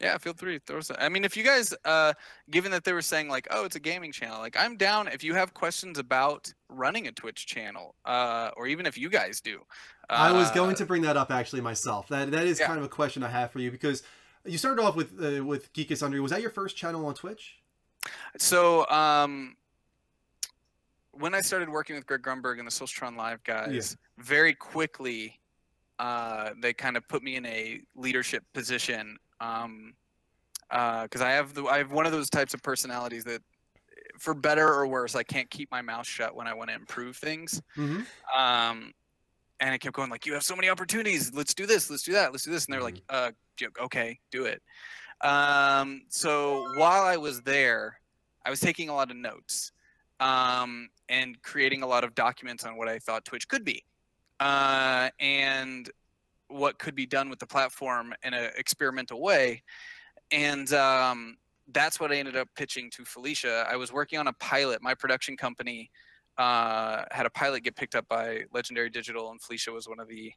Yeah, feel free to throw some. I mean, if you guys, given that they were saying like, oh, it's a gaming channel, like I'm down if you have questions about running a Twitch channel, or even if you guys do. I was going Uh, to bring that up actually myself. That is yeah. kind of a question I have for you because you started off with Geek and Sundry. Was that your first channel on Twitch? So, when I started working with Greg Grunberg and the Socialtron Live Yeah. guys, very quickly, they kind of put me in a leadership position. Because I have one of those types of personalities that, for better or worse, I can't keep my mouth shut when I want to improve things. Mm-hmm. Um, and I kept going like, you have so many opportunities. Let's do this. Let's do that. Let's do this. And they're like, okay, do it. So while I was there, I was taking a lot of notes, and creating a lot of documents on what I thought Twitch could be, and what could be done with the platform in an experimental way. And that's what I ended up pitching to Felicia. I was working on a pilot. My production company had a pilot get picked up by Legendary Digital, and Felicia was one of the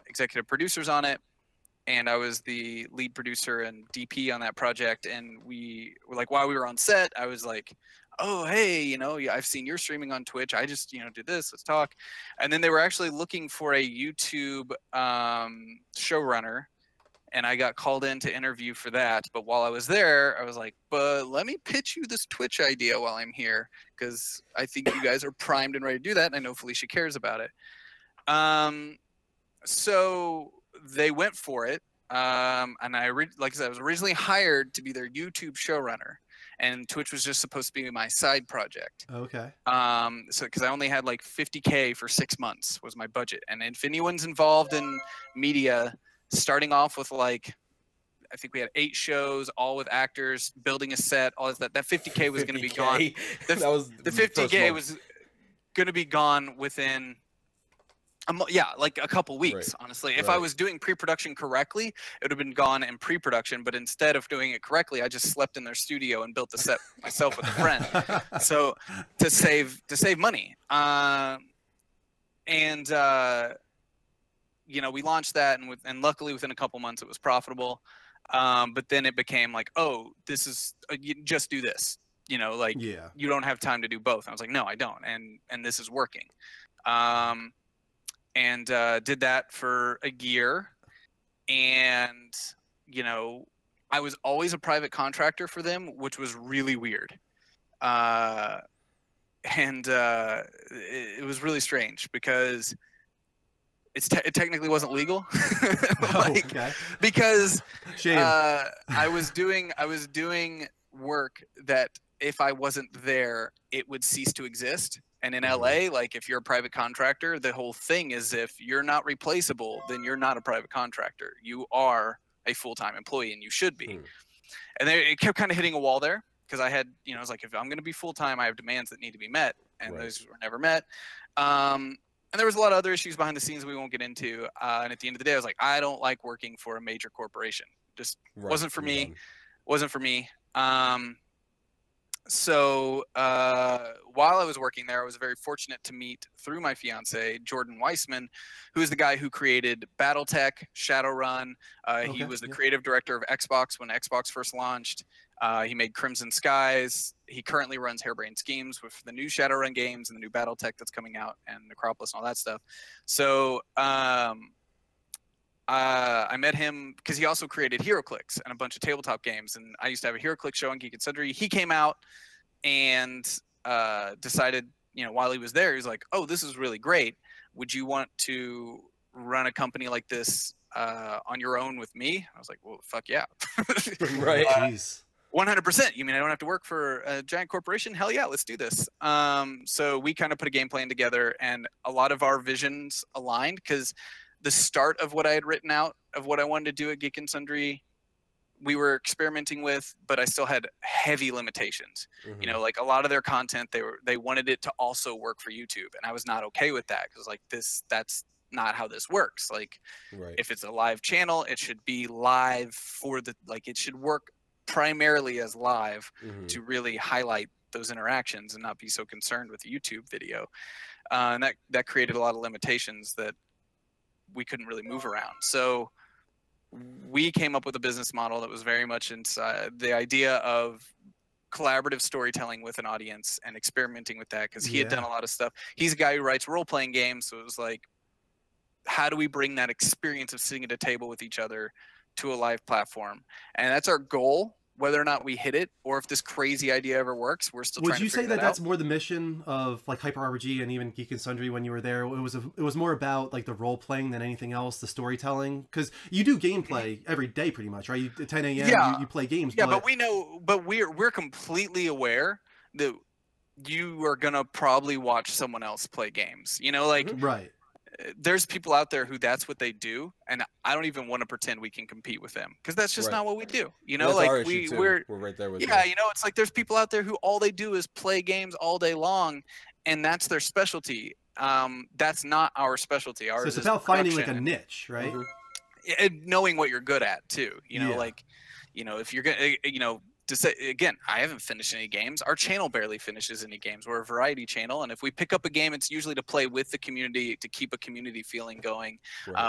executive producers on it. And I was the lead producer and DP on that project. And we were like, while we were on set, I was like, oh, hey, I've seen you're streaming on Twitch. I just, did this. Let's talk. And then they were actually looking for a YouTube showrunner. And I got called in to interview for that. But while I was there, I was like, but let me pitch you this Twitch idea while I'm here, because I think you guys are primed and ready to do that. And I know Felicia cares about it. So they went for it. And like I said, I was originally hired to be their YouTube showrunner, and Twitch was just supposed to be my side project. Okay. So because I only had like $50K for 6 months was my budget, and if anyone's involved in media, starting off with like, I think we had 8 shows, all with actors, building a set, all that 50K was going to be gone. That was the 50K was going to be gone within like a couple weeks, Right. honestly. If I was doing pre-production correctly, it would have been gone in pre-production. But instead of doing it correctly, I just slept in their studio and built the set myself with a friend. So to save money, we launched that, and luckily within a couple months it was profitable. But then it became like, oh, this is you just do this. You don't have time to do both. And I was like, no, I don't, and this is working. And did that for a year. And, I was always a private contractor for them, which was really weird. It was really strange because it technically wasn't legal. Because Shame. I was doing work that if I wasn't there, it would cease to exist. And in LA, like if you're a private contractor, the whole thing is if you're not replaceable, then you're not a private contractor. You are a full-time employee, and you should be. And it kept kind of hitting a wall there because I had, I was like, if I'm going to be full-time, I have demands that need to be met, and those were never met. And there was a lot of other issues behind the scenes we won't get into. And at the end of the day, I was like, I don't like working for a major corporation. Just wasn't for me. Wasn't for me. So while I was working there, I was very fortunate to meet, through my fiance, Jordan Weissman, who is the guy who created BattleTech, Shadowrun. He was the creative director of Xbox when Xbox first launched. He made Crimson Skies. He currently runs Harebrained Schemes with the new Shadowrun games and the new BattleTech that's coming out, and Necropolis and all that stuff. So I met him because he also created HeroClix and a bunch of tabletop games, and I used to have a HeroClix show on Geek and Sundry. He came out and decided, while he was there, he was like, oh, this is really great. Would you want to run a company like this on your own with me? I was like, well, fuck yeah. Right. Jeez. 100%. You mean I don't have to work for a giant corporation? Hell yeah, let's do this. So we kind of put a game plan together, and a lot of our visions aligned because the start of what I had written out of what I wanted to do at Geek and Sundry, we were experimenting with, but I still had heavy limitations. Like a lot of their content, they wanted it to also work for YouTube, and I was not okay with that because like that's not how this works. Like if it's a live channel, it should be live for it should work primarily as live to really highlight those interactions and not be so concerned with YouTube video. And that created a lot of limitations that we couldn't really move around. So we came up with a business model that was very much inside the idea of collaborative storytelling with an audience and experimenting with that, because he had done a lot of stuff. He's a guy who writes role-playing games, so it was like, how do we bring that experience of sitting at a table with each other to a live platform? And that's our goal. Whether or not we hit it, or if this crazy idea ever works, we're still trying to figure that out. Would you say that that's more the mission of like Hyper RPG and even Geek and Sundry when you were there? It was more about like the role playing than anything else, the storytelling, because you do gameplay every day pretty much, right? At 10 a.m. You play games. Yeah, but we know, but we're completely aware that you are gonna probably watch someone else play games. You know, like right. There's people out there who that's what they do, and I don't even want to pretend we can compete with them, because that's just not what we do. You know, like we're right there with you know, it's like there's people out there who all they do is play games all day long, and that's their specialty. That's not our specialty. Ours so it's about finding like a niche, right? And knowing what you're good at too. You know, like, you know, if you're gonna, you know, to say again, I haven't finished any games. Our channel barely finishes any games. We're a variety channel, and if we pick up a game, it's usually to play with the community, to keep a community feeling going,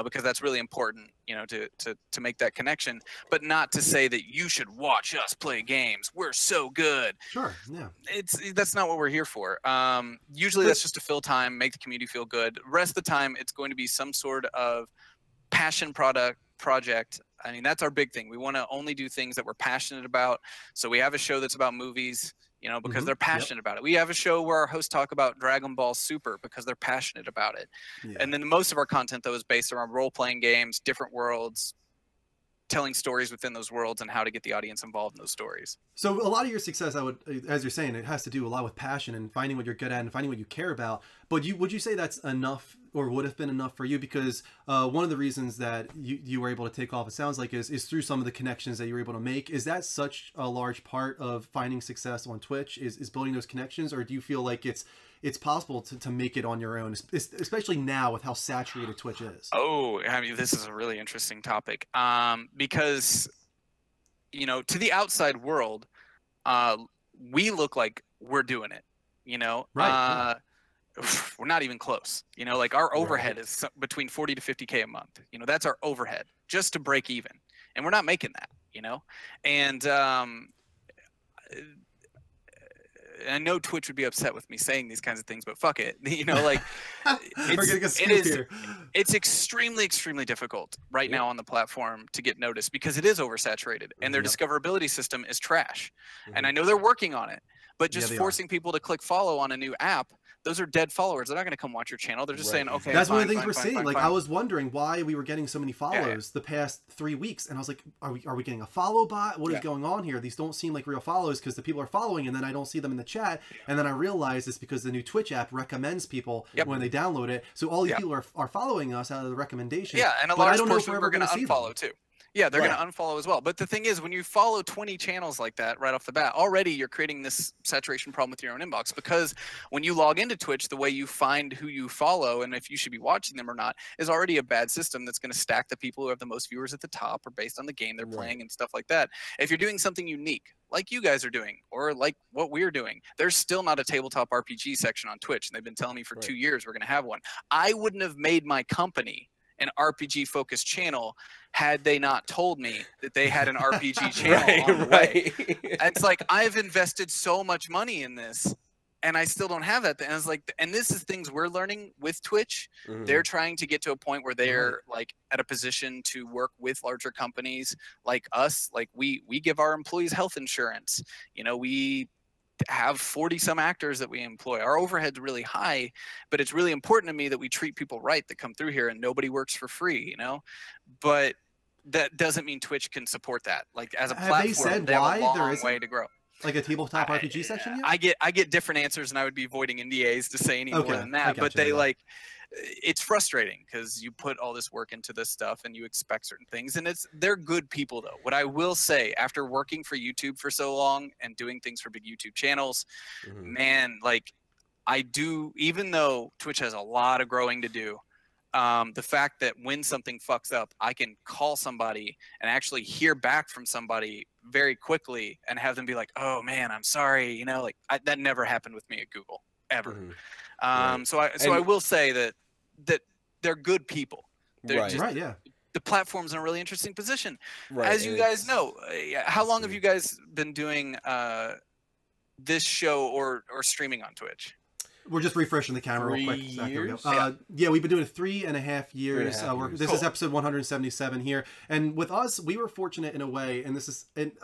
because that's really important, you know, to make that connection. But not to say that you should watch us play games. We're so good. Sure, yeah. That's not what we're here for. Usually, that's just to fill time, make the community feel good. The rest of the time, it's going to be some sort of passion project. I mean, that's our big thing. We want to only do things that we're passionate about. So we have a show that's about movies, you know, because they're passionate about it. We have a show where our hosts talk about Dragon Ball Super because they're passionate about it. And then most of our content, though, is based around role-playing games, different worlds, telling stories within those worlds, and how to get the audience involved in those stories. So a lot of your success, as you're saying, it has to do a lot with passion and finding what you're good at and finding what you care about. But would you say that's enough, or would have been enough for you? Because one of the reasons that you were able to take off, it sounds like, is through some of the connections that you were able to make. Is that such a large part of finding success on Twitch, is building those connections? Or do you feel like it's possible to make it on your own, especially now with how saturated Twitch is? Oh, I mean, this is a really interesting topic, because, you know, to the outside world, we look like we're doing it, you know? Right. We're not even close. You know, like our overhead is between 40 to 50K a month. You know, that's our overhead just to break even. And we're not making that, you know? And I know Twitch would be upset with me saying these kinds of things, but fuck it. You know, like it's extremely, extremely difficult right now on the platform to get noticed, because it is oversaturated and their discoverability system is trash. And I know they're working on it, but just forcing people to click follow on a new app, those are dead followers. They're not going to come watch your channel. They're just saying, okay, that's one of the things we're seeing. Like, I was wondering why we were getting so many follows the past 3 weeks, and I was like, are we getting a follow bot? What is going on here? These don't seem like real follows, because the people are following, and then I don't see them in the chat, and then I realize it's because the new Twitch app recommends people when they download it. So all these people are following us out of the recommendation. Yeah, and a large portion of them are going to unfollow too. Yeah, they're going to unfollow as well. But the thing is, when you follow 20 channels like that right off the bat, already you're creating this saturation problem with your own inbox, because when you log into Twitch, the way you find who you follow and if you should be watching them or not is already a bad system that's going to stack the people who have the most viewers at the top, or based on the game they're playing and stuff like that. If you're doing something unique, like you guys are doing, or like what we're doing, there's still not a tabletop RPG section on Twitch. And they've been telling me for 2 years we're going to have one. I wouldn't have made my company an RPG focused channel had they not told me that they had an RPG channel on the way. It's like, I've invested so much money in this and I still don't have that. And it's like, and this is things we're learning with Twitch. They're trying to get to a point where they're like at a position to work with larger companies like us. Like we give our employees health insurance. You know, we have 40 some actors that we employ. Our overhead's really high, but it's really important to me that we treat people right that come through here, and nobody works for free, you know? But that doesn't mean Twitch can support that. Like, as a platform, they have a long way to grow. Like a tabletop RPG section yet? I get different answers, and I would be avoiding NDAs to say any more than that. But they it's frustrating because you put all this work into this stuff and you expect certain things, and they're good people though. What I will say, after working for YouTube for so long and doing things for big YouTube channels, man, like I do, even though Twitch has a lot of growing to do, the fact that when something fucks up, I can call somebody and actually hear back from somebody very quickly and have them be like, oh man, I'm sorry. You know, like that never happened with me at Google ever. So I will say that they're good people. They're the platform's in a really interesting position. Right. As you guys know, how long have you guys been doing this show or streaming on Twitch? We're just refreshing the camera real quick. 3 Here we go. years? Yeah, we've been doing it 3.5 years. 3.5 years. This Cool. is episode 177 here. And with us, we were fortunate in a way, and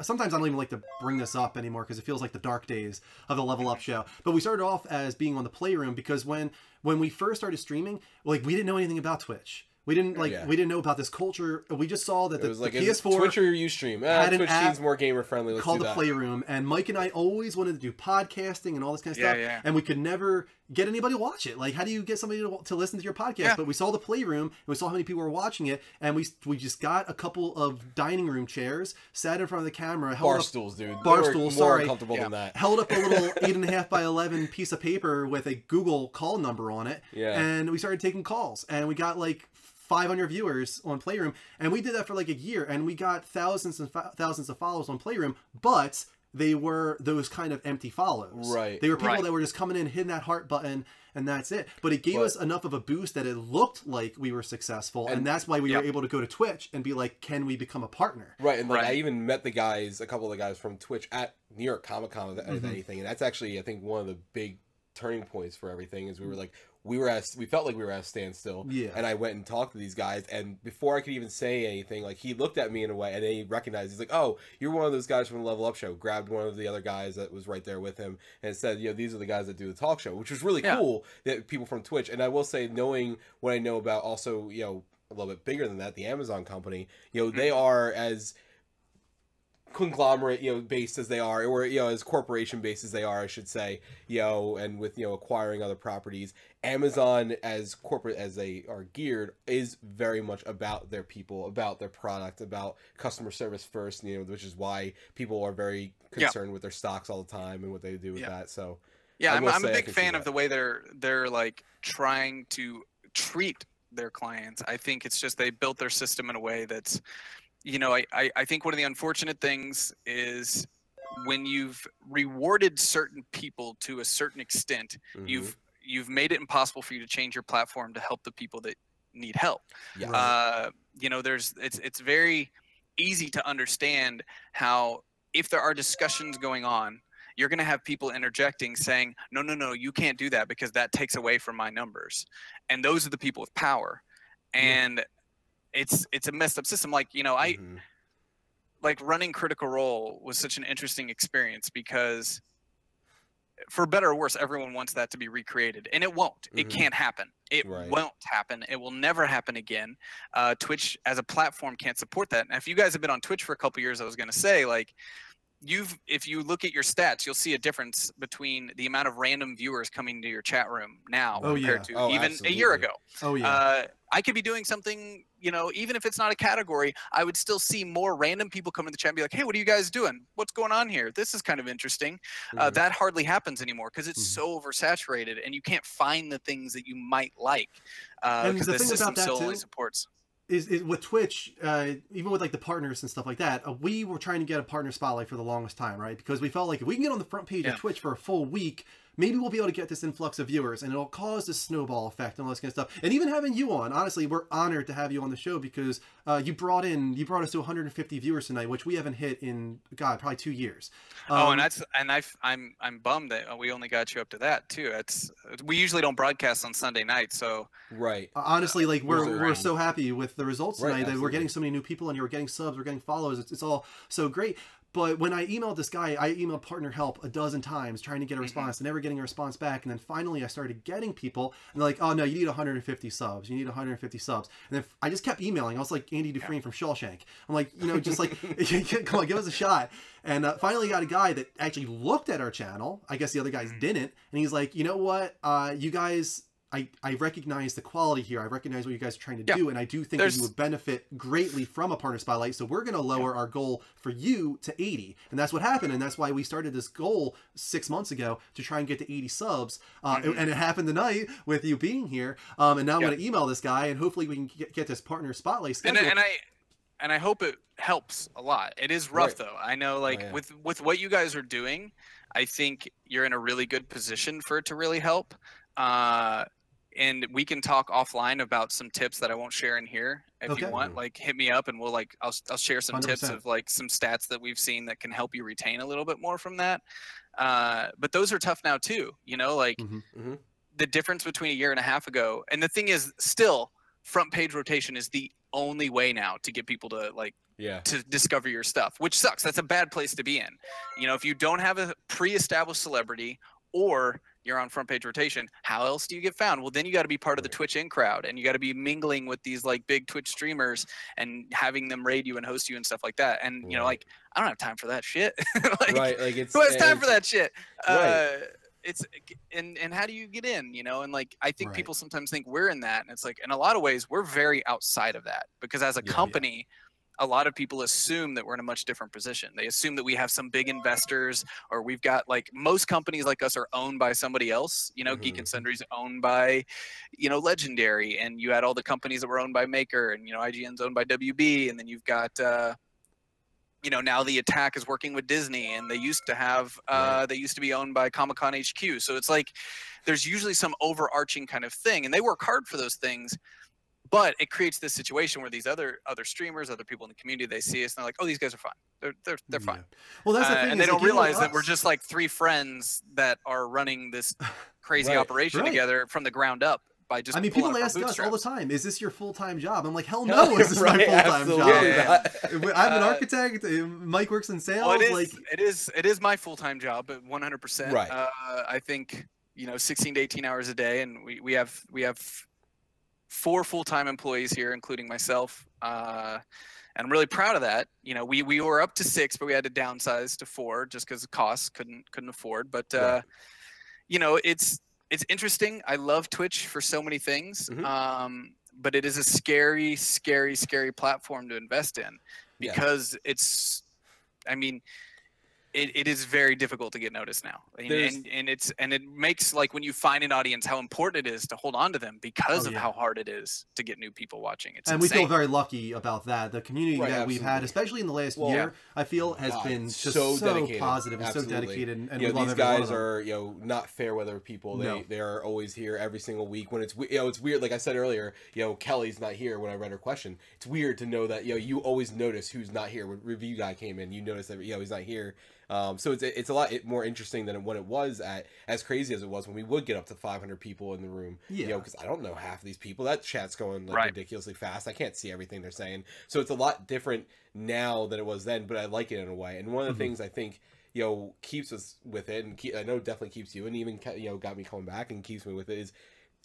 sometimes I don't even like to bring this up anymore because it feels like the dark days of the Level Up show. But we started off as being on the Playroom because when we first started streaming, like, we didn't know anything about Twitch. We didn't we didn't know about this culture. We just saw that It was like, the is it PS4 Twitch or Ustream? had an Twitch app seems more gamer friendly. Let's called do the that. Playroom, and Mike and I always wanted to do podcasting and all this kind of stuff, Yeah. and we could never get anybody to watch it. Like, how do you get somebody to listen to your podcast? Yeah. But we saw the Playroom, and we saw how many people were watching it, and we just got a couple of dining room chairs, sat in front of the camera, Bar stools, dude. Bar They were stools, more sorry. uncomfortable Yeah. than that. held up a little 8.5 by 11 piece of paper with a Google call number on it, Yeah. and we started taking calls, and we got like 500 viewers on Playroom, and we did that for like a year, and we got thousands and thousands of followers on Playroom, but they were those kind of empty follows. Right. They were people Right. that were just coming in, hitting that heart button, and that's it. But it gave us enough of a boost that it looked like we were successful, and that's why we were able to go to Twitch and be like, can we become a partner? Right, and like I Right. even met a couple of the guys from Twitch at New York Comic Con, if anything, and that's actually I think one of the big turning points for everything is we felt like we were at a standstill. Yeah. And I went and talked to these guys, and before I could even say anything, like, he looked at me in a way, and then he recognized, he's like, "Oh, you're one of those guys from the Level Up show." Grabbed one of the other guys that was right there with him and said, "These are the guys that do the talk show," which was really cool that people from Twitch. And I will say, knowing what I know about also, a little bit bigger than that, the Amazon company, they are as conglomerate based as they are, or as corporation based as they are, I should say, and with acquiring other properties, Amazon as corporate as they are geared is very much about their people, about their product, about customer service first, which is why people are very concerned with their stocks all the time and what they do with that. So Yeah, I'm a I big can see fan of that. the way they're like trying to treat their clients. I think it's just they built their system in a way that's, I think one of the unfortunate things is when you've rewarded certain people to a certain extent, you've made it impossible for you to change your platform to help the people that need help. Yeah. It's very easy to understand how if there are discussions going on, you're going to have people interjecting saying, no, you can't do that because that takes away from my numbers. And those are the people with power. And it's a messed up system. Like, like running Critical Role was such an interesting experience because for better or worse, everyone wants that to be recreated, and it won't. It can't happen. It won't happen. It will never happen again. Twitch as a platform can't support that. And if you guys have been on Twitch for a couple years, I was going to say, like, if you look at your stats, you'll see a difference between the amount of random viewers coming to your chat room now compared to even a year ago. Oh yeah. I could be doing something, even if it's not a category, I would still see more random people come in the chat and be like, "Hey, what are you guys doing? What's going on here? This is kind of interesting." That hardly happens anymore because it's so oversaturated, and you can't find the things that you might like because the system still only supports. Is with Twitch, even with like the partners and stuff like that, we were trying to get a partner spotlight for the longest time, right? Because we felt like if we can get on the front page of Twitch for a full week, maybe we'll be able to get this influx of viewers, and it'll cause this snowball effect and all this kind of stuff. And even having you on, honestly, we're honored to have you on the show because you brought us to 150 viewers tonight, which we haven't hit in probably 2 years. I'm bummed that we only got you up to that too. We usually don't broadcast on Sunday night, so honestly, like we're so happy with the results tonight that absolutely. we're getting so many new people, and you're getting subs, we're getting follows. It's all so great. But when I emailed this guy, I emailed Partner Help a dozen times trying to get a response, and never getting a response back. And then finally I started getting people, and they're like, "Oh no, you need 150 subs. You need 150 subs." And then I just kept emailing. I was like Andy Dufresne from Shawshank. I'm like, just like, come on, give us a shot. And finally got a guy that actually looked at our channel. I guess the other guys didn't. And he's like, "You know what? You guys, I recognize the quality here. I recognize what you guys are trying to do, and I do think that you would benefit greatly from a partner spotlight. So we're going to lower our goal for you to 80." And that's what happened, and that's why we started this goal 6 months ago to try and get to 80 subs. And it happened tonight with you being here. And now I'm going to email this guy, and hopefully we can get this partner spotlight scheduled. And I hope it helps a lot. It is rough though. I know, like with what you guys are doing, I think you're in a really good position for it to really help. And we can talk offline about some tips that I won't share in here If you want, like, hit me up and we'll like I'll share some 100%. tips of like some stats that we've seen that can help you retain a little bit more from that. But those are tough now too, you know, like the difference between a year and a half ago. And the thing is, still, front page rotation is the only way now to get people to like to discover your stuff, which sucks. That's a bad place to be in. You know, if you don't have a pre-established celebrity or you're on front page rotation, how else do you get found? Well, then you got to be part of the Twitch in crowd, and you got to be mingling with these like big Twitch streamers and having them raid you and host you and stuff like that. And you know, like, I don't have time for that shit. Like, who has time for that shit? It's and how do you get in, you know? And like, I think people sometimes think we're in that, and it's like, in a lot of ways we're very outside of that, because as a company, a lot of people assume that we're in a much different position. They assume that we have some big investors, or we've got, like, most companies like us are owned by somebody else. You know, Geek and Sundry is owned by, you know, Legendary, and you had all the companies that were owned by Maker, and, you know, IGN's owned by WB, and then you've got you know, now the Attack is working with Disney, and they used to have they used to be owned by Comic-Con HQ. So it's like there's usually some overarching kind of thing, and they work hard for those things. But it creates this situation where these other streamers, other people in the community, they see us and they're like, "Oh, these guys are fine. They're fine." Well, that's the thing, and they don't realize that we're just like three friends that are running this crazy operation together from the ground up by just. I mean, people ask us all the time, "Is this your full-time job?" I'm like, "Hell no, this is my full-time job." I'm an architect. Mike works in sales. Well, like it is my full-time job, 100%. Right. I think, you know, 16 to 18 hours a day, and we have 4 full-time employees here, including myself, and I'm really proud of that. You know, we were up to 6, but we had to downsize to 4 just because of costs, couldn't afford. But you know, it's interesting. I love Twitch for so many things, but it is a scary, scary, scary platform to invest in, because it's, I mean, it is very difficult to get noticed now, and it makes, like, when you find an audience, how important it is to hold on to them because of how hard it is to get new people watching. It's insane. We feel very lucky about that. The community that we've had, especially in the last year, I feel has been just so positive and so dedicated. And you we know, love these guys are, you know, not fair weather people. They are always here every single week. When it's, you know, it's weird. Like I said earlier, you know, Kelly's not here when I read her question. It's weird to know that, you know, you always notice who's not here. When Review Guy came in, you notice that, you know, he's not here. So it's a lot more interesting than when it was as crazy as it was when we would get up to 500 people in the room. You know, because I don't know half of these people. That chat's going like ridiculously fast. I can't see everything they're saying. So it's a lot different now than it was then, but I like it in a way. And one of the things I think, you know, keeps us with it, and I know definitely keeps you, and even, you know, got me coming back and keeps me with it, is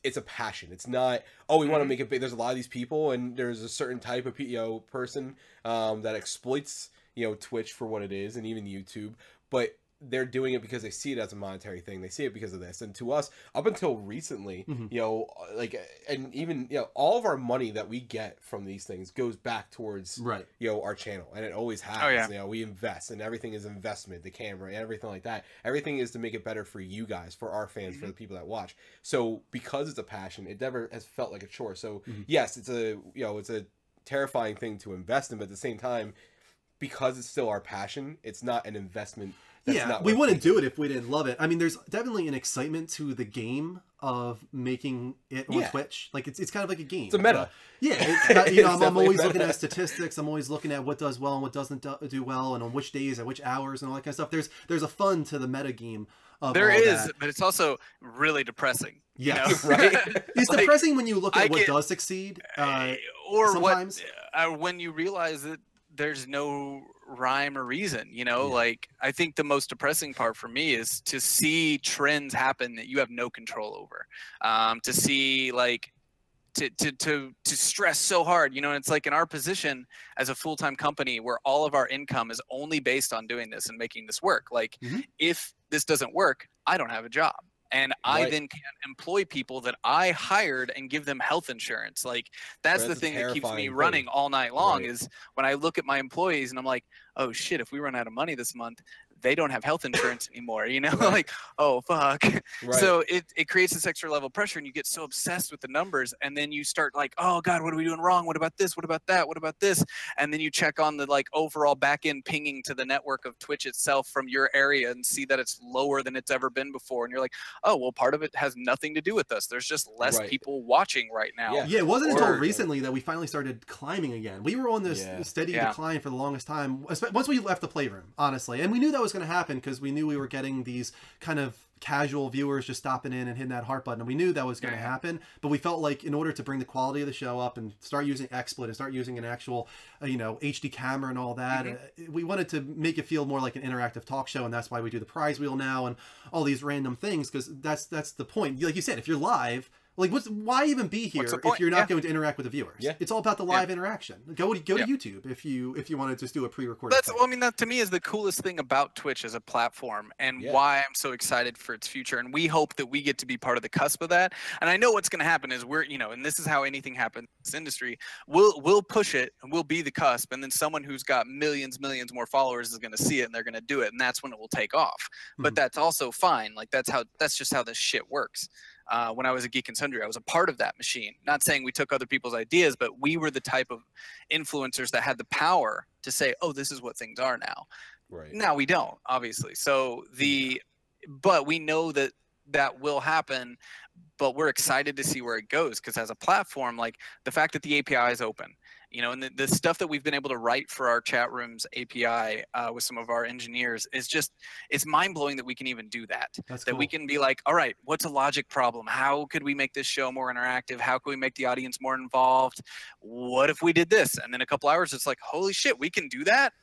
it's a passion. It's not, oh, we want to make it big. There's a lot of these people, and there's a certain type of, you know, person that exploits, you know, Twitch for what it is, and even YouTube, but they're doing it because they see it as a monetary thing. They see it because of this. And to us, up until recently, you know, like, and even, you know, all of our money that we get from these things goes back towards, you know, our channel. And it always has. You know, we invest, and everything is investment, the camera, and everything like that. Everything is to make it better for you guys, for our fans, for the people that watch. So because it's a passion, it never has felt like a chore. So yes, it's a, you know, it's a terrifying thing to invest in, but at the same time, because it's still our passion, it's not an investment. We wouldn't do it if we didn't love it. I mean, there's definitely an excitement to the game of making it on Twitch. Like, it's kind of like a game. It's a meta. You know, I'm always looking at statistics. I'm always looking at what does well and what doesn't do well, and on which days, at which hours, and all that kind of stuff. There's a fun to the meta game. There is, but it's also really depressing. Yes, you know? It's like, depressing when you look at what does succeed, or sometimes. When you realize that there's no rhyme or reason, you know. Like, I think the most depressing part for me is to see trends happen that you have no control over, to see, like, to stress so hard, you know. And it's like, in our position as a full-time company where all of our income is only based on doing this and making this work, like, if this doesn't work, I don't have a job. And I then can employ people that I hired and give them health insurance. Like, that's the thing that keeps me running all night long, is when I look at my employees and I'm like, oh shit, if we run out of money this month, they don't have health insurance anymore, you know, Right. like, oh fuck. Right. So it creates this extra level of pressure, and you get so obsessed with the numbers, and then you start like, oh god, what are we doing wrong? What about this? What about that? What about this? And then you check on the like overall back end pinging to the network of Twitch itself from your area and see that it's lower than it's ever been before, and you're like, oh well, part of it has nothing to do with us. There's just less Right. people watching right now. Yeah. Yeah, it wasn't until Or- recently that we finally started climbing again. We were on this Yeah. steady Yeah. decline for the longest time, once we left the playroom, honestly. And we knew that was going to happen because we knew we were getting these kind of casual viewers just stopping in and hitting that heart button. And we knew that was going to Yeah. happen. But we felt like in order to bring the quality of the show up and start using XSplit and start using an actual, HD camera and all that, we wanted to make it feel more like an interactive talk show. And that's why we do the prize wheel now and all these random things, because that's the point. Like you said, if you're live, like, why even be here What's the if point? you're not Yeah. going to interact with the viewers? Yeah. It's all about the live interaction. Go to Yeah. YouTube if you want to just do a pre-recorded. That's, thing. well, I mean, that to me is the coolest thing about Twitch as a platform, and Yeah. why I'm so excited for its future. And we hope that we get to be part of the cusp of that. And I know what's going to happen is we're, and this is how anything happens in this industry. We'll push it, and we'll be the cusp, and then someone who's got millions more followers is going to see it, and they're going to do it, and that's when it will take off. But Mhm. that's also fine. Like that's just how this shit works. When I was at Geek and Sundry, I was a part of that machine. Not saying we took other people's ideas, but we were the type of influencers that had the power to say, oh, this is what things are now. Right. Now we don't, obviously. So but we know that will happen, but we're excited to see where it goes, because as a platform, like the fact that the API is open, and the stuff that we've been able to write for our chat rooms API with some of our engineers is just, it's mind blowing that we can even do that. That's That we cool. can be like, all right, what's a logic problem? How could we make this show more interactive? How can we make the audience more involved? What if we did this? And then a couple hours, it's like, holy shit, we can do that.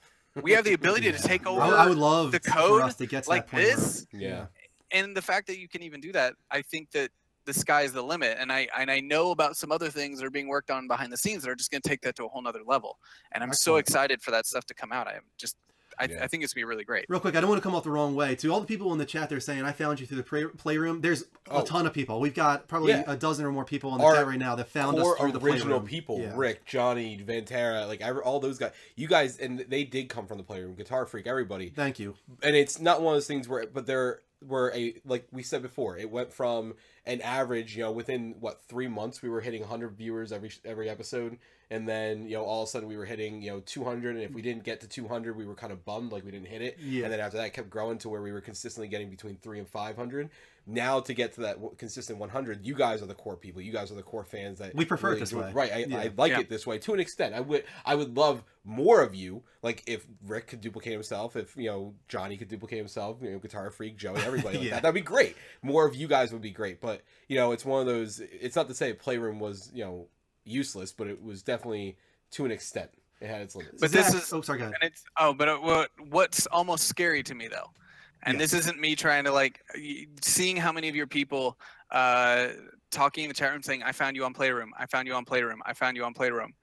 We have the ability to take over I would love the for code us to get to like that point where- this. Yeah. And the fact that you can even do that, I think that the sky's the limit. And I know about some other things that are being worked on behind the scenes that are just going to take that to a whole nother level. And I'm so Excellent. excited for that stuff to come out. I Yeah. think it's going to be really great. Real quick, I don't want to come off the wrong way. To all the people in the chat, they're saying, I found you through the playroom. There's Oh. a ton of people. We've got probably Yeah. a dozen or more people in the Our chat right now that found us Core through the original playroom. people, Yeah. Rick, Johnny, Vantera, like all those guys. You guys, and they did come from the playroom. Guitar Freak, everybody. Thank you. And it's not one of those things where, but there were like we said before, it went from an average, within 3 months we were hitting 100 viewers every episode, and then all of a sudden we were hitting 200, and if we didn't get to 200 we were kind of bummed, like we didn't hit it. Yeah. And then after that it kept growing to where we were consistently getting between 300 and 500. Now to get to that consistent 100, you guys are the core people, you guys are the core fans that We prefer it really this enjoy way. Right, I Yeah. like Yeah. it this way to an extent. I would love more of you, like if Rick could duplicate himself, if Johnny could duplicate himself, Guitar Freak, Joey, everybody like Yeah. that'd be great. More of you guys would be great. But it's one of those, it's not to say Playroom was useless, but it was definitely to an extent, it had its limits. But this Zach- is- Oh, sorry, go ahead. And what's almost scary to me though, and Yeah. this isn't me trying to seeing how many of your people talking in the chat room saying, I found you on Playroom, I found you on Playroom, I found you on Playroom.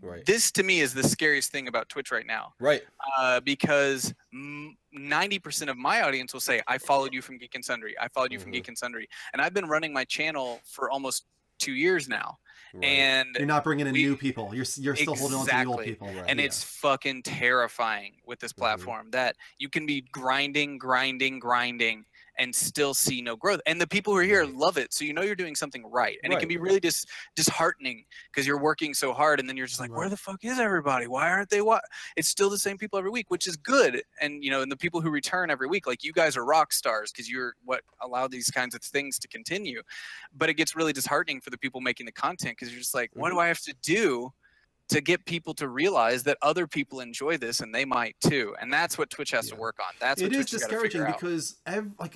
Right. This to me is the scariest thing about Twitch right now, Right. because 90% of my audience will say, I followed you from Geek and Sundry, I followed you from Mhm. Geek and Sundry, and I've been running my channel for almost 2 years now, Right. and You're not bringing in we- new people. You're still holding on to the old Exactly. people. Right. and Yeah. it's fucking terrifying with this platform that you can be grinding and still see no growth, and the people who are here Right. love it, so you're doing something right, and it can Right. be really disheartening because you're working so hard and then you're just like, where Right. the fuck is everybody? Why aren't they? It's still the same people every week, which is good. And and the people who return every week, like you guys are rock stars because you're what allow these kinds of things to continue. But it gets really disheartening for the people making the content because you're just like, what do I have to do to get people to realize that other people enjoy this and they might too? And that's what Twitch has to Yeah. work on. That's what It is Twitch has gotta discouraging figure out. because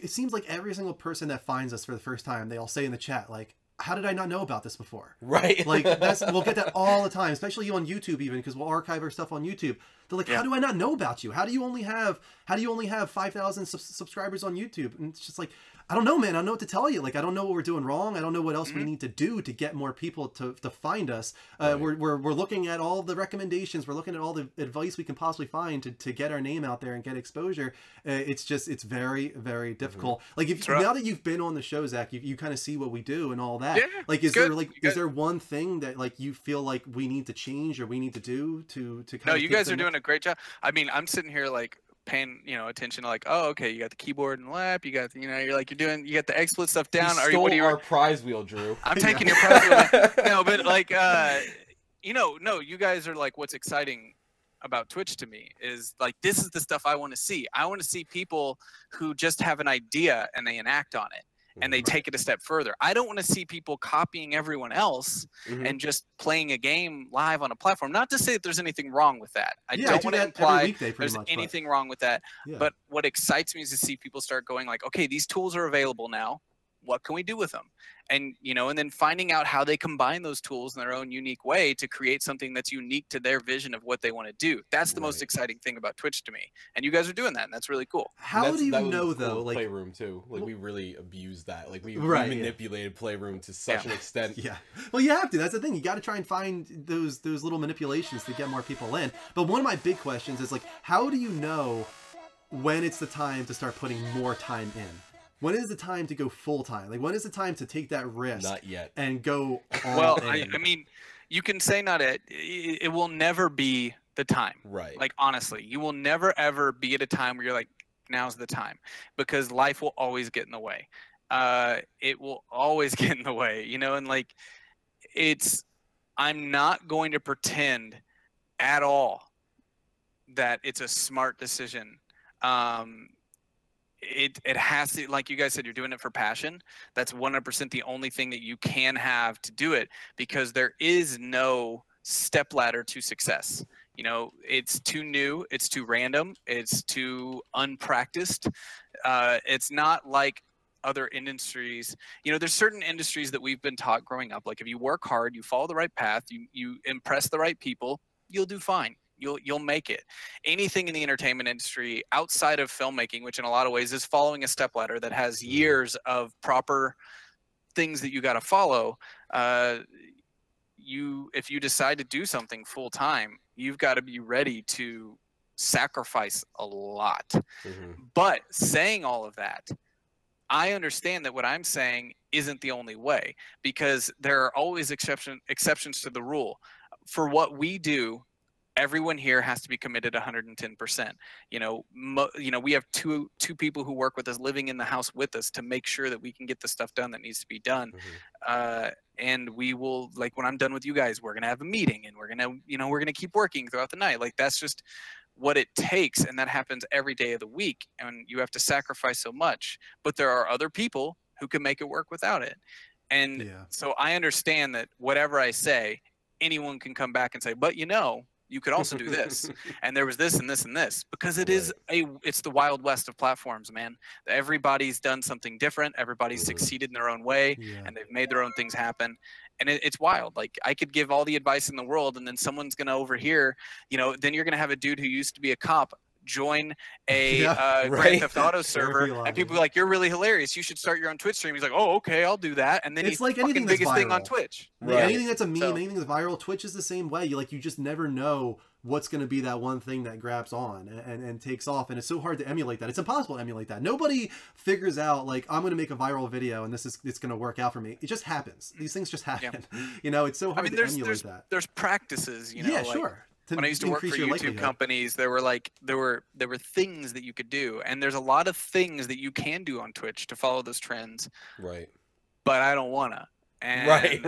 it seems like every single person that finds us for the first time, they all say in the chat, like, how did I not know about this before? Right. Like we'll get that all the time, especially on YouTube, even because we'll archive our stuff on YouTube. They're like, Yeah. how do I not know about you? How do you only have 5,000 subscribers on YouTube? And it's just like, I don't know, man. I don't know what to tell you. Like, I don't know what we're doing wrong. I don't know what else we need to do to get more people to find us. Right. We're looking at all the recommendations. We're looking at all the advice we can possibly find to get our name out there and get exposure. It's very, very difficult. Like if rough. now that you've been on the show, Zach, you kind of see what we do and all that. Yeah, Like, is it's there good. like You is guys- there one thing that like you feel like we need to change or we need to do to kind No, of you take guys the are doing a great job. I mean, I'm sitting here like paying, you know, attention to like, oh, okay, you got the keyboard and lap, you got, you know, you got the XSplit stuff down. What are you? Our prize wheel, Drew. I'm taking your prize wheel. No, but like, you know, no, you guys are like, what's exciting about Twitch to me is like, this is the stuff I want to see. I want to see people who just have an idea and they enact on it. And they take it a step further. I don't want to see people copying everyone else and just playing a game live on a platform. Not to say that there's anything wrong with that. I don't want to imply there's anything wrong with that. Yeah. But what excites me is to see people start going like, okay, these tools are available now. What can we do with them? And, you know, and then finding out how they combine those tools in their own unique way to create something that's unique to their vision of what they want to do. That's the most exciting thing about Twitch to me. And you guys are doing that, and that's really cool. How do you know, though? Like Playroom, too. Like, we really abused that. Like, we manipulated Playroom to such an extent. Yeah. Well, you have to. That's the thing. You got to try and find those little manipulations to get more people in. But one of my big questions is, like, how do you know when it's the time to start putting more time in? When is the time to go full time? Like, when is the time to take that risk? Not yet. And go all well, in? I mean, you can say not it. It will never be the time. Right. Like, honestly, you will never, ever be at a time where you're like, now's the time. Because life will always get in the way. It will always get in the way, you know? And, like, I'm not going to pretend at all that it's a smart decision. It has to, like you guys said, you're doing it for passion. That's 100% the only thing that you can have to do it, because there is no stepladder to success. You know, it's too new, it's too random, it's too unpracticed. It's not like other industries. You know, there's certain industries that we've been taught growing up, like if you work hard, you follow the right path, you impress the right people, you'll do fine. You'll make it. Anything in the entertainment industry outside of filmmaking, which in a lot of ways is following a stepladder that has years of proper things that you got to follow. If you decide to do something full time, you've got to be ready to sacrifice a lot. But saying all of that, I understand that what I'm saying isn't the only way, because there are always exceptions to the rule. For what we do, everyone here has to be committed 110%. You know, we have two people who work with us, living in the house with us, to make sure that we can get the stuff done that needs to be done. And we will, like, when I'm done with you guys, we're gonna have a meeting, and we're gonna keep working throughout the night. Like, that's just what it takes, and that happens every day of the week. And you have to sacrifice so much. But there are other people who can make it work without it. And so I understand that whatever I say, anyone can come back and say, but you know, you could also do this, and there was this and this and this, because it's the Wild West of platforms, man. Everybody's done something different. Everybody's succeeded in their own way, and they've made their own things happen. And it's wild. Like, I could give all the advice in the world, and then someone's going to overhear, you know, then you're going to have a dude who used to be a cop join a Grand Theft Auto server, and people be like, you're really hilarious, you should start your own Twitch stream. He's like, oh, okay, I'll do that. And then it's he's like fucking biggest thing on Twitch. Anything that's a meme, anything that's viral, Twitch is the same way. You just never know what's going to be that one thing that grabs on and takes off, and it's so hard to emulate that. It's impossible to emulate that. Nobody figures out, like, I'm going to make a viral video and it's going to work out for me. It just happens. These things just happen. You know, it's so hard to emulate that. There's practices, you know. Yeah, like, sure. When I used to work for YouTube companies, there were things that you could do, and there's a lot of things that you can do on Twitch to follow those trends. Right. But I don't wanna. And right.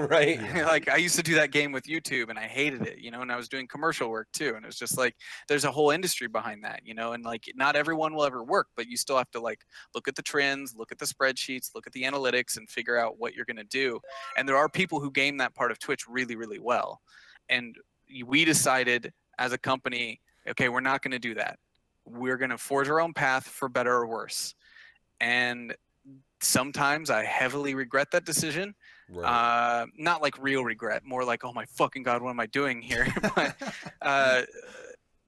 Like, I used to do that game with YouTube, and I hated it, you know. And I was doing commercial work too, and it was just like, there's a whole industry behind that, you know. And like, not everyone will ever work, but you still have to, like, look at the trends, look at the spreadsheets, look at the analytics, and figure out what you're gonna do. And there are people who game that part of Twitch really, really well. And we decided as a company, okay, we're not going to do that. We're going to forge our own path, for better or worse. And sometimes I heavily regret that decision. Right. Not like real regret, more like, oh my fucking God, what am I doing here? But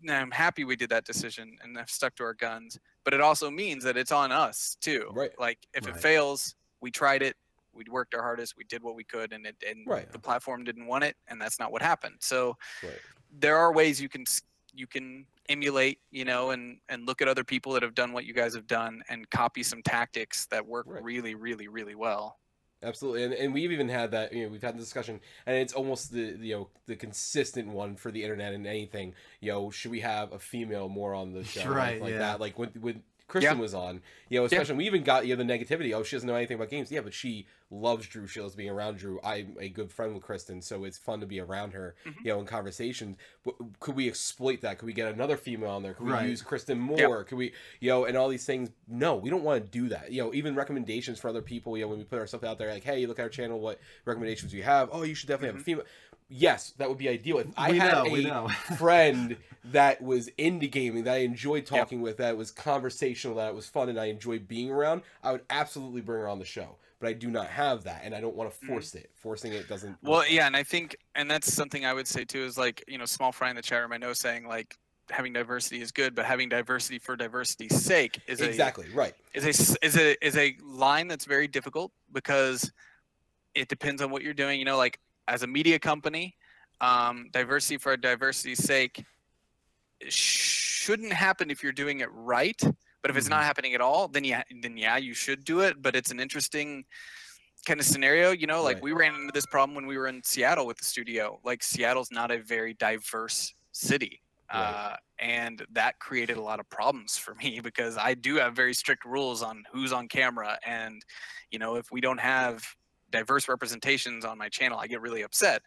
I'm happy we did that decision and have stuck to our guns. But it also means that it's on us too. Right. Like, if it fails, we tried it. We worked our hardest. We did what we could, and the platform didn't want it, and that's not what happened. So there are ways you can emulate, you know, and look at other people that have done what you guys have done, and copy some tactics that work really, really, really well. Absolutely, and we've even had that. You know, we've had the discussion, and it's almost the consistent one for the internet and anything. You know, should we have a female more on the show, Right, like yeah. that? Like when Kristen was on, you know, especially we even got the negativity. Oh, she doesn't know anything about games. Yeah, but she loves Drew. She loves being around Drew. I'm a good friend with Kristen, so it's fun to be around her. You know, in conversations. But could we exploit that? Could we get another female on there? Could we use Kristen more? Could we, you know, and all these things? No, we don't want to do that. You know, even recommendations for other people. You know, when we put our stuff out there, like, hey, you look at our channel, what recommendations do you have? Oh, you should definitely have a female. Yes, that would be ideal. If I had a friend that was into gaming, that I enjoyed talking with, that was conversational, that it was fun, and I enjoyed being around, I would absolutely bring her on the show. But I do not have that, and I don't want to force it. Forcing it doesn't. Well, yeah, and I think, and that's something I would say too, is like, you know, Small Fry in the chat room, I know, saying like having diversity is good, but having diversity for diversity's sake is exactly right. Is a line that's very difficult because it depends on what you're doing. You know, like as a media company, diversity for diversity's sake shouldn't happen if you're doing it right. But if it's not happening at all, then yeah, you should do it. But it's an interesting kind of scenario, you know, like we ran into this problem when we were in Seattle with the studio. Like Seattle's not a very diverse city. And that created a lot of problems for me because I do have very strict rules on who's on camera. And, you know, if we don't have diverse representations on my channel, I get really upset.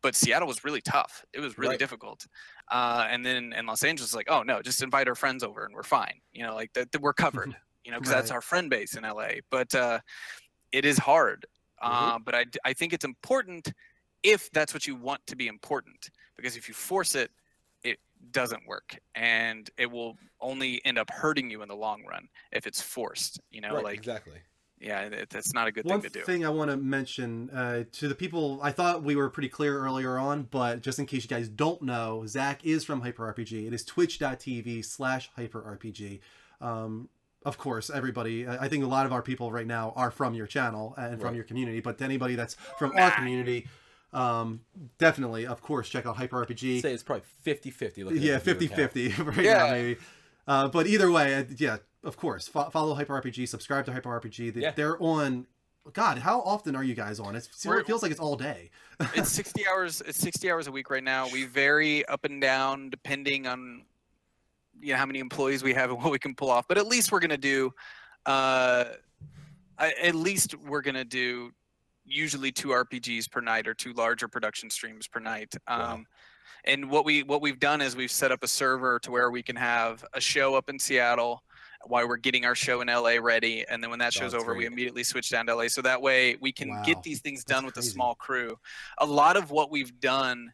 But Seattle was really tough. It was really difficult. And then in Los Angeles, like, oh no, just invite our friends over and we're fine. You know, like that we're covered, you know, because that's our friend base in LA. But it is hard. But I think it's important if that's what you want to be important, because if you force it, it doesn't work, and it will only end up hurting you in the long run if it's forced, you know, like exactly. Yeah, that's not a good thing to do. One thing I want to mention to the people, I thought we were pretty clear earlier on, but just in case you guys don't know, Zach is from HyperRPG. It is twitch.tv/HyperRPG. Of course, everybody, I think a lot of our people right now are from your channel and from your community, but to anybody that's from our community, definitely, of course, check out HyperRPG. I'd say it's probably 50-50. Yeah, 50-50 right now, maybe. But either way, yeah, of course, follow HyperRPG, subscribe to HyperRPG. They're on. God, how often are you guys on? It feels like it's all day. It's 60 hours. It's 60 hours a week right now. We vary up and down depending on, you know, how many employees we have and what we can pull off. But at least we're gonna do, usually 2 RPGs per night or 2 larger production streams per night. And what we've done is we've set up a server to where we can have a show up in Seattle while we're getting our show in LA ready, and then when that show's over, we immediately switch down to LA. So that way we can get these things done with a small crew. A lot of what we've done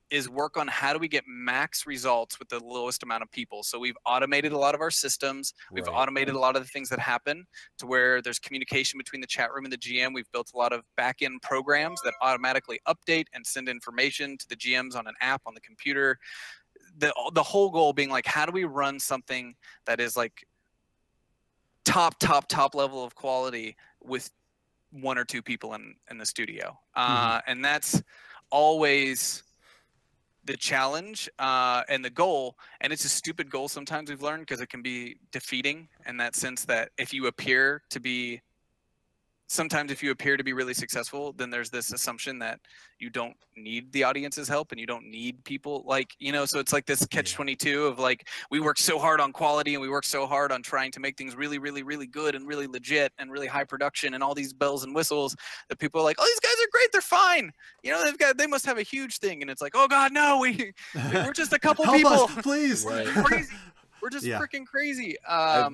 is work on how do we get max results with the lowest amount of people. So we've automated a lot of our systems. We've automated a lot of the things that happen to where there's communication between the chat room and the GM. We've built a lot of back-end programs that automatically update and send information to the GMs on an app on the computer. The whole goal being like, how do we run something that is like top level of quality with 1 or 2 people in the studio. And that's always the challenge and the goal. And it's a stupid goal sometimes, we've learned, because it can be defeating in that sense that if you appear to be really successful, then there's this assumption that you don't need the audience's help and you don't need people, like, you know, so it's like this catch-22 of like, we work so hard on quality and we work so hard on trying to make things really, really, really good and really legit and really high production and all these bells and whistles that people are like, oh, these guys are great, they're fine. You know, they must have a huge thing. And it's like, oh God, no, we're just a couple Help people. us, please. We're crazy. We're just freaking crazy. But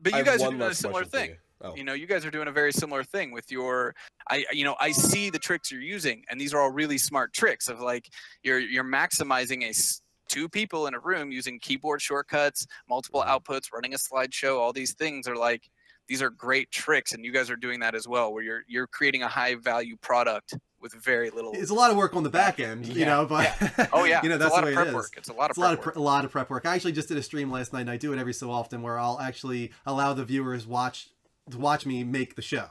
you guys are doing a similar thing. You know, you guys are doing a very similar thing with your, I see the tricks you're using, and these are all really smart tricks of like, you're maximizing 2 people in a room using keyboard shortcuts, multiple outputs, running a slideshow. All these things are like, these are great tricks, and you guys are doing that as well, where you're creating a high value product with very little. It's a lot of work on the back end, you know, but you know, that's the way it is. It's a lot of prep work. A lot of prep work. I actually just did a stream last night, and I do it every so often, where I'll actually allow the viewers to watch me make the show,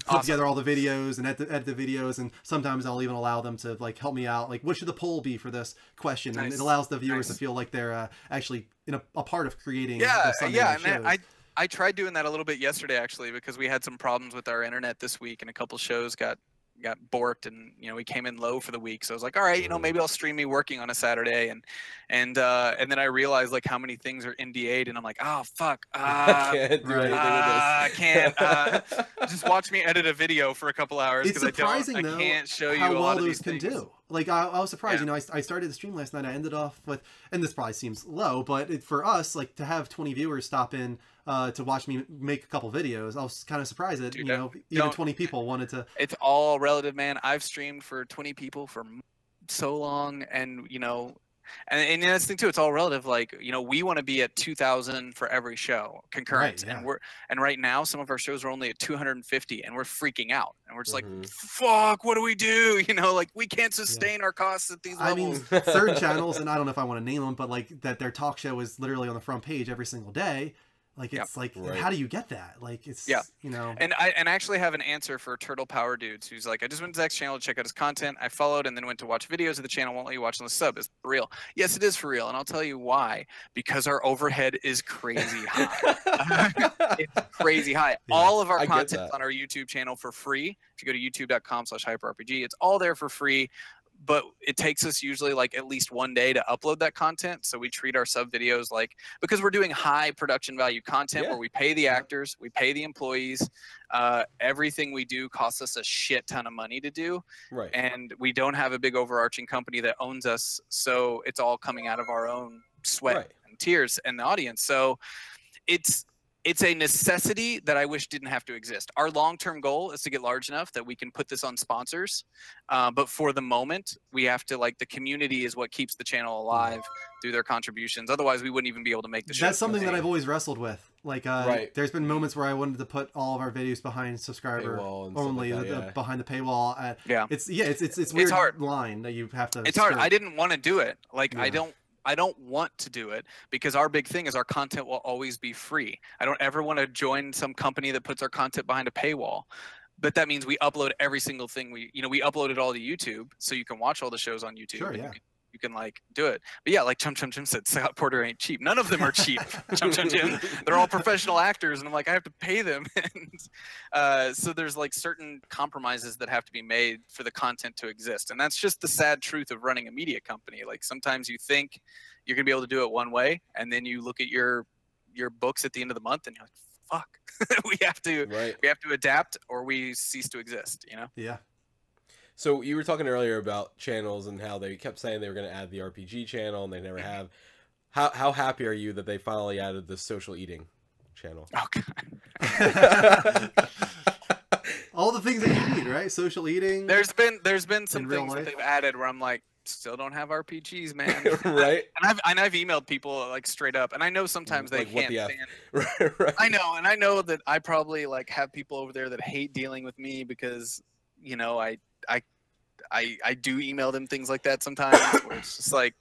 put together all the videos and edit the videos, and sometimes I'll even allow them to like help me out, like what should the poll be for this question, and it allows the viewers to feel like they're actually in a part of creating and I tried doing that a little bit yesterday actually, because we had some problems with our internet this week, and a couple shows got borked, and we came in low for the week. So I was like, all right, maybe I'll stream me working on a Saturday, and then I realized like how many things are NDA'd, and I'm like, oh fuck, I can't do anything with I this. can't. Just watch me edit a video for a couple hours, It's because surprising I though can't show you how a lot well of those these can things. do. Like I was surprised. Yeah. I started the stream last night. I ended off with, and this probably seems low, but for us, like to have 20 viewers stop in to watch me make a couple videos, I was kind of surprised that Dude, even 20 people wanted to. It's all relative, man. I've streamed for 20 people for so long, and and that's the thing too. It's all relative. Like we want to be at 2,000 for every show concurrent, Right, yeah. and right now some of our shows are only at 250, and we're freaking out, and we're just Mhm. like, fuck, what do we do? Like we can't sustain our costs at these I mean, levels. third channels, and I don't know if I want to name them, but like that their talk show is literally on the front page every single day. Like it's like, Right. how do you get that? Like it's And I actually have an answer for Turtle Power Dudes, who's like, I just went to Zach's channel to check out his content. I followed and then went to watch videos of the channel. Won't let you watch on the sub. Is for real? Yes, it is for real, and I'll tell you why. Because our overhead is crazy high. It's crazy high. Yeah, all of our I get content's that. on our YouTube channel for free. If you go to youtube.com/hyperrpg, it's all there for free. But it takes us usually like at least one day to upload that content. So we treat our sub videos like, because we're doing high production value content where we pay the actors, we pay the employees, everything we do costs us a shit ton of money to do. Right. And we don't have a big overarching company that owns us. So it's all coming out of our own sweat Right. and tears and the audience. So it's a necessity that I wish didn't have to exist. Our long-term goal is to get large enough that we can put this on sponsors. But for the moment, we have to, like, the community is what keeps the channel alive through their contributions. Otherwise, we wouldn't even be able to make the show. That's something that I've always wrestled with. Like, Right. there's been moments where I wanted to put all of our videos behind subscriber Paywall and stuff only, like that, behind the paywall. Yeah. It's weird hard. line that you have to. It's hard. skirt. I didn't want to do it. Like, Yeah. I don't want to do it, because our big thing is our content will always be free. I don't ever want to join some company that puts our content behind a paywall. But that means we upload every single thing we upload it all to YouTube, so you can watch all the shows on YouTube. Sure, and yeah. You can like do it. But yeah, like Chum Chum Jim said, Scott Porter ain't cheap. None of them are cheap. Chum Chum Jim, they're all professional actors, and I'm like, I have to pay them. And so there's like certain compromises that have to be made for the content to exist, and that's just the sad truth of running a media company. Like sometimes you think you're gonna be able to do it one way, and then you look at your books at the end of the month, and you're like, fuck, we have to adapt, or we cease to exist. Yeah. So you were talking earlier about channels and how they kept saying they were going to add the RPG channel and they never have. How happy are you that they finally added the social eating channel? Oh god. All the things that you need, right? Social eating. There's been some In real things that life? they've added where I'm like, still don't have RPGs, man. Right? And I've emailed people like straight up, and I know sometimes they Like, what can't the F? stand. Right. I know, and I know that I probably like have people over there that hate dealing with me because I do email them things like that sometimes. Where it's just like,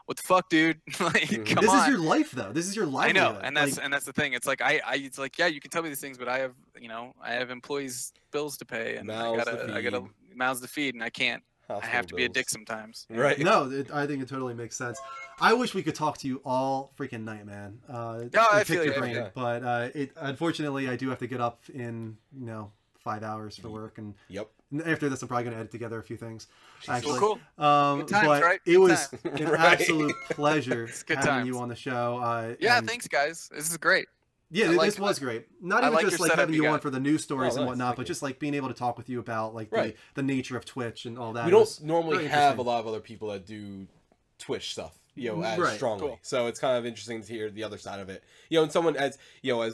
what the fuck, dude? Like, come This on. is your life, though. This is your life. I know, and that's the thing. It's like it's like, yeah, you can tell me these things, but I have employees' bills to pay, and I gotta mouths to feed, and I can't. I have to be a dick sometimes. Right. No, I think it totally makes sense. I wish we could talk to you all freaking night, man. I and feel pick your you, brain, yeah. but unfortunately I do have to get up in 5 hours for work, and Yep. after this I'm probably gonna edit together a few things. Actually, Cool. Good times, but right? it Good was times. an Right. absolute pleasure good having times. you on the show. Yeah, and- thanks, guys. This is great. Yeah, I like- this was great. Not I even like just your like setup having you you on got. for the news stories Oh, and nice. whatnot, Thank but you. just like being able to talk with you about like Right. the nature of Twitch and all that. We It don't was normally very have a interesting. lot of other people that do Twitch stuff, as Right. strongly. Cool. So it's kind of interesting to hear the other side of it. And someone as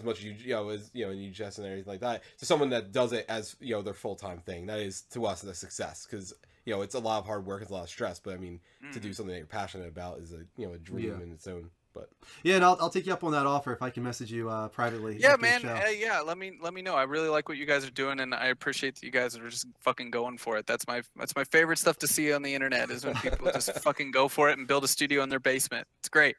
much as as you Jess and everything like that, to someone that does it as their full time thing. That is to us a success because it's a lot of hard work, it's a lot of stress. But I mean, to do something that you're passionate about is a dream Yeah. in its own. But Yeah, and I'll take you up on that offer if I can message you privately. Yeah, after the man. show. Yeah, let me know. I really like what you guys are doing, and I appreciate that you guys are just fucking going for it. That's my favorite stuff to see on the internet is when people just fucking go for it and build a studio in their basement. It's great.